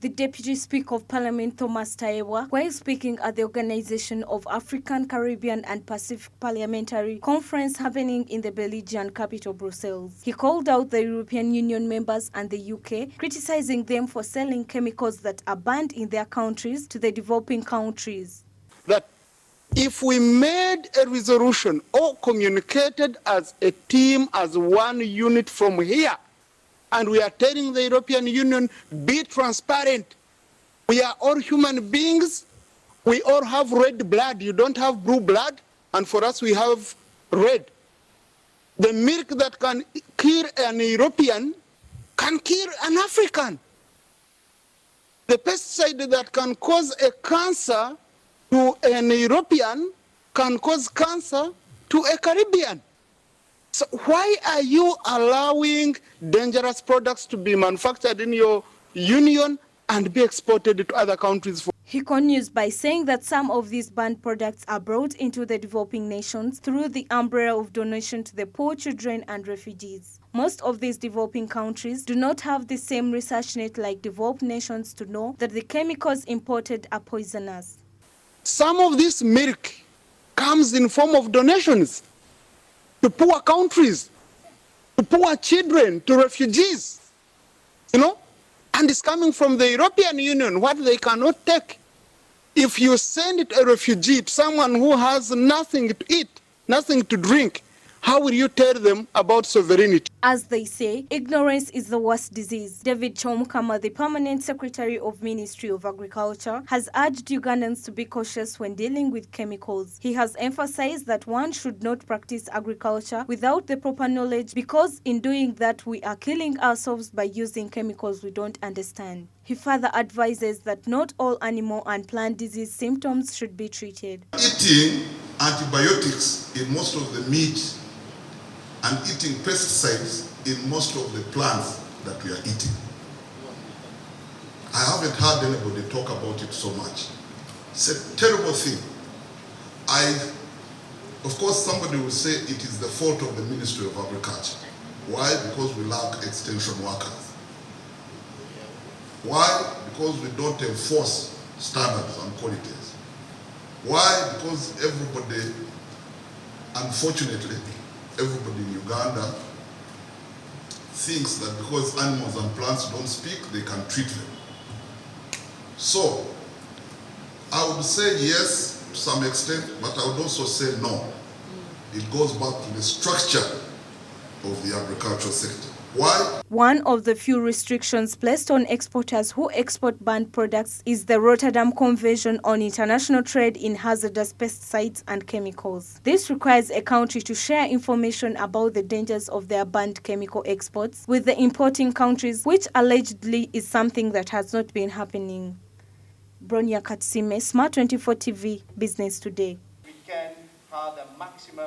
The Deputy Speaker of Parliament, Thomas Tayebwa, while speaking at the Organization of African, Caribbean and Pacific Parliamentary Conference happening in the Belgian capital, Brussels. He called out the European Union members and the UK, criticizing them for selling chemicals that are banned in their countries to the developing countries. That if we made a resolution or communicated as a team, as one unit from here, and we are telling the European Union, be transparent. We are all human beings. We all have red blood. You don't have blue blood. And for us, we have red. The milk that can kill an European can kill an African. The pesticide that can cause a cancer to an European can cause cancer to a Caribbean. So why are you allowing dangerous products to be manufactured in your union and be exported to other countries? He continues by saying that some of these banned products are brought into the developing nations through the umbrella of donation to the poor, children and refugees. Most of these developing countries do not have the same research net like developed nations to know that the chemicals imported are poisonous. Some of this milk comes in form of donations to poor countries, to poor children, to refugees, and it's coming from the European Union, what they cannot take. If you send it a refugee, someone who has nothing to eat, nothing to drink, how will you tell them about sovereignty? As they say, ignorance is the worst disease. David Chomukama, the Permanent Secretary of Ministry of Agriculture, has urged Ugandans to be cautious when dealing with chemicals. He has emphasized that one should not practice agriculture without the proper knowledge, because in doing that we are killing ourselves by using chemicals we don't understand. He further advises that not all animal and plant disease symptoms should be treated. Eating antibiotics in most of the meat and eating pesticides in most of the plants that we are eating. I haven't heard anybody talk about it so much. It's a terrible thing. Of course, somebody will say it is the fault of the Ministry of Agriculture. Why? Because we lack extension workers. Why? Because we don't enforce standards and qualities. Why? Because everybody, unfortunately, everybody in Uganda thinks that because animals and plants don't speak, they can treat them. So, I would say yes to some extent, but I would also say no. It goes back to the structure of the agricultural sector. Why? One of the few restrictions placed on exporters who export banned products is the Rotterdam Convention on International Trade in Hazardous Pesticides and Chemicals. This requires a country to share information about the dangers of their banned chemical exports with the importing countries, which allegedly is something that has not been happening. Bronya Katsime, Smart 24 TV, Business Today. We can have the maximum